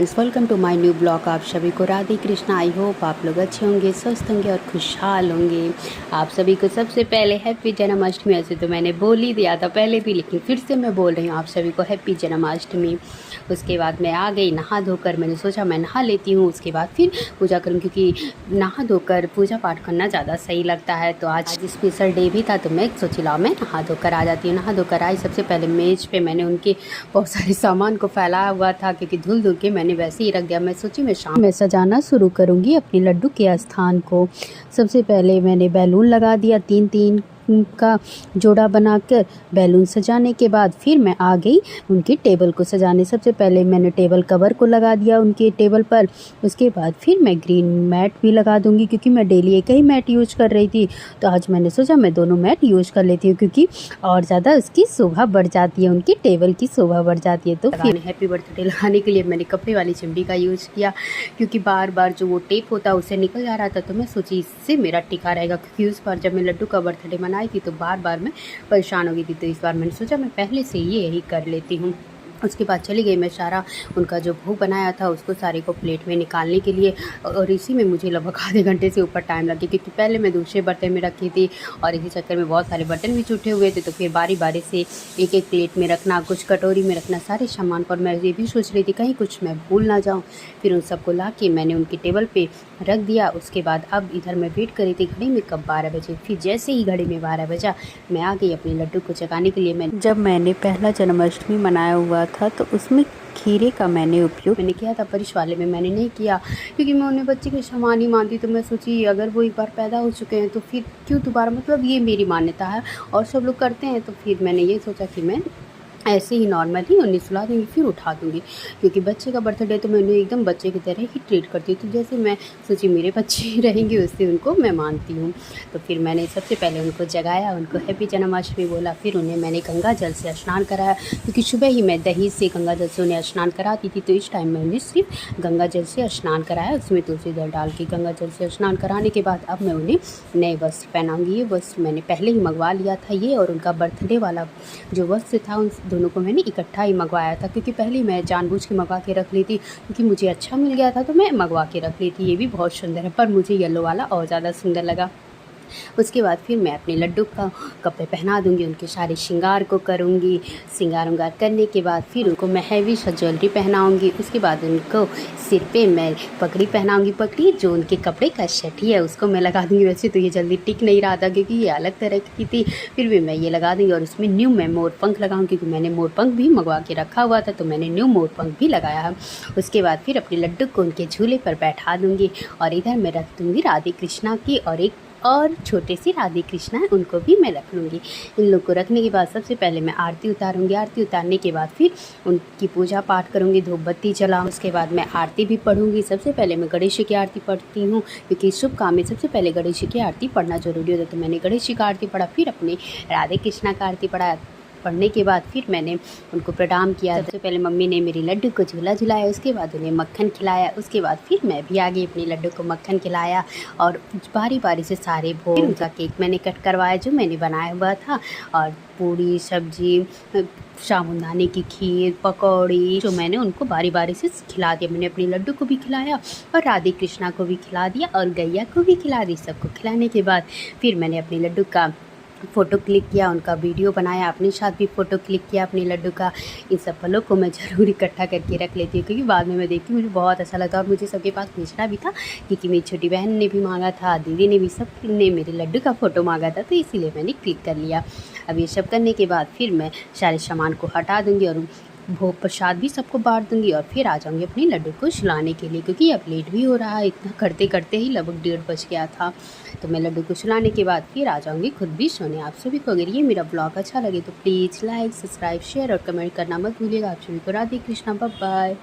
Friends, welcome to my new blog. आप सभी को राधे कृष्णा। आई होप आप लोग अच्छे होंगे, स्वस्थ होंगे और खुशहाल होंगे। आप सभी को सबसे पहले हैप्पी जन्माष्टमी। ऐसे तो मैंने बोल ही दिया था पहले भी, लेकिन फिर से मैं बोल रही हूँ आप सभी को हैप्पी जन्माष्टमी। उसके बाद मैं आ गई नहा धोकर, मैंने सोचा मैं नहा लेती हूँ, उसके बाद फिर पूजा करूँ, क्योंकि नहा धोकर पूजा पाठ करना ज़्यादा सही लगता है। तो आज स्पेशल डे भी था, तो मैं सोची लाओ मैं नहा धोकर आ जाती हूँ। नहा धोकर आई, सबसे पहले मेज़ पे मैंने उनके बहुत सारे सामान को फैलाया हुआ था, क्योंकि धुल धुल के मैंने वैसे ही रख दिया। मैं सोची मैं शाम में सजाना शुरू करूँगी अपने लड्डू के स्थान को। सबसे पहले मैंने बैलून लगा दिया, 3-3 का जोड़ा बनाकर बैलून सजाने के बाद फिर मैं आ गई उनकी टेबल को सजाने। सबसे पहले मैंने टेबल कवर को लगा दिया उनके टेबल पर। उसके बाद फिर मैं ग्रीन मैट भी लगा दूंगी, क्योंकि मैं डेली एक ही मैट यूज कर रही थी, तो आज मैंने सोचा मैं दोनों मैट यूज कर लेती हूँ, क्योंकि और ज़्यादा उसकी शोभा बढ़ जाती है, उनकी टेबल की शोभा बढ़ जाती है। तो फिर हैप्पी बर्थडे लगाने के लिए मैंने कपड़े वाली चिमटी का यूज़ किया, क्योंकि बार बार जो वो टेप होता है उससे निकल जा रहा था। तो मैं सोची इससे मेरा टिका रहेगा, क्योंकि उस बार जब मैं लड्डू का बर्थडे मनाई थी तो बार बार मैं परेशान हो गई थी। तो इस बार मैंने सोचा मैं पहले से ही यही कर लेती हूँ। उसके बाद चली गई मैं सारा उनका जो भोग बनाया था उसको सारे को प्लेट में निकालने के लिए, और इसी में मुझे लगभग आधे घंटे से ऊपर टाइम लगे, क्योंकि पहले मैं दूसरे बर्तन में रखी थी और इसी चक्कर में बहुत सारे बर्तन भी छूटे हुए थे। तो फिर बारी बारी से एक एक प्लेट में रखना, कुछ कटोरी में रखना, सारे सामान पर मैं ये भी सोच रही थी कहीं कुछ मैं भूल ना जाऊँ। फिर उन सबको ला के मैंने उनकी टेबल पर रख दिया। उसके बाद अब इधर मैं वेट करी थी घड़ी में कब 12 बजे। फिर जैसे ही घड़ी में 12 बजा मैं आ गई अपने लड्डू को चखाने के लिए। जब मैंने पहला जन्माष्टमी मनाया हुआ था तो उसमें खीरे का मैंने उपयोग किया था, परिश वाले में मैंने नहीं किया, क्योंकि मैं उन्हें बच्चे के समान ही मानती। तो मैं सोची अगर वो एक बार पैदा हो चुके हैं तो फिर क्यों दोबारा, मतलब ये मेरी मान्यता है और सब लोग करते हैं। तो फिर मैंने ये सोचा कि मैं ऐसे ही नॉर्मली उन्हें सुला दूँगी, फिर उठा दूँगी, क्योंकि बच्चे का बर्थडे तो मैं उन्हें एकदम बच्चे की तरह ही ट्रीट करती हूँ। तो जैसे मैं सोची मेरे बच्चे रहेंगे उससे उनको मैं मानती हूँ। तो फिर मैंने सबसे पहले उनको जगाया, उनको हैप्पी जन्माष्टमी बोला, फिर उन्हें मैंने गंगा जल से स्नान कराया, क्योंकि सुबह ही मैं दही से गंगा जल से उन्हें स्नान कराती थी। तो इस टाइम मैं उन्हें सिर्फ गंगा जल से स्नान कराया, उसमें तुलसी जल डाल के गंगा जल से स्नान कराने के बाद अब मैं उन्हें नए वस्त्र पहनाऊँगी। ये वस्त्र मैंने पहले ही मंगवा लिया था, ये और उनका बर्थडे वाला जो वस्त्र था उन दोनों को मैंने इकट्ठा ही मंगवाया था, क्योंकि पहले मैं जानबूझ के मंगवा के रख ली थी, क्योंकि मुझे अच्छा मिल गया था तो मैं मंगवा के रख ली थी। ये भी बहुत सुंदर है, पर मुझे येलो वाला और ज़्यादा सुंदर लगा। उसके बाद फिर मैं अपने लड्डू का कपड़े पहना दूंगी, उनके सारे श्रृंगार को करूंगी। श्रृंगार उंगार करने के बाद फिर उनको मैं हैवी सा ज्वेलरी पहनाऊंगी। उसके बाद उनको सिर पे मैं पगड़ी पहनाऊंगी, पगड़ी जो उनके कपड़े का सेट ही है उसको मैं लगा दूंगी। वैसे तो ये जल्दी टिक नहीं रहा था, क्योंकि ये अलग तरह की थी, फिर भी मैं ये लगा दूंगी। और उसमें न्यू मैं मोर पंख लगाऊंगी, क्योंकि मैंने मोर पंख भी मंगवा के रखा हुआ था, तो मैंने न्यू मोर पंख भी लगाया है। उसके बाद फिर अपने लड्डू को उनके झूले पर बैठा दूंगी, और इधर मैं रख दूंगी राधे कृष्णा की और छोटे से राधे कृष्णा है उनको भी मैं रख लूँगी। इन लोग को रखने के बाद सबसे पहले मैं आरती उतारूँगी। आरती उतारने के बाद फिर उनकी पूजा पाठ करूँगी, धूप बत्ती जलाऊँ। उसके बाद मैं आरती भी पढ़ूँगी। सबसे पहले मैं गणेश जी की आरती पढ़ती हूँ, क्योंकि शुभ काम में सबसे पहले गणेश जी की आरती पढ़ना जरूरी होता है। तो मैंने गणेश जी का आरती पढ़ा, फिर अपने राधे कृष्णा का आरती पढ़ने के बाद फिर मैंने उनको प्रणाम किया। सबसे पहले मम्मी ने मेरे लड्डू को झूला झुलाया, उसके बाद उन्हें मक्खन खिलाया। उसके बाद फिर मैं भी आ गई, अपने लड्डू को मक्खन खिलाया, और बारी बारी से सारे भोग उनका केक मैंने कट करवाया जो मैंने बनाया हुआ था, और पूरी सब्जी, साबूदाने की खीर, पकौड़ी जो मैंने उनको बारी बारी से खिला दिया। मैंने अपने लड्डू को भी खिलाया और राधे कृष्णा को भी खिला दिया और गैया को भी खिला दी। सबको खिलाने के बाद फिर मैंने अपने लड्डू का फ़ोटो क्लिक किया, उनका वीडियो बनाया, अपने साथ भी फ़ोटो क्लिक किया अपने लड्डू का। इन सब पलों को मैं ज़रूर इकट्ठा करके रख लेती हूँ, क्योंकि बाद में मैं देखती हूँ मुझे बहुत अच्छा लगता है। और मुझे सबके पास भेजना भी था, क्योंकि मेरी छोटी बहन ने भी मांगा था, दीदी ने भी, सब ने मेरे लड्डू का फ़ोटो मांगा था, तो इसीलिए मैंने क्लिक कर लिया। अब ये सब करने के बाद फिर मैं सारे सामान को हटा दूँगी और भोग प्रसाद भी सबको बांट दूंगी, और फिर आ जाऊंगी अपने लड्डू को सुलाने के लिए, क्योंकि अब लेट भी हो रहा है। इतना करते करते ही लगभग 1:30 बज गया था। तो मैं लड्डू को सुलाने के बाद फिर आ जाऊंगी खुद भी सोने। आप सभी को अगर ये मेरा ब्लॉग अच्छा लगे तो प्लीज़ लाइक, सब्सक्राइब, शेयर और कमेंट करना मत भूलिएगा। आप सभी को राधे कृष्णा, बाय बाय।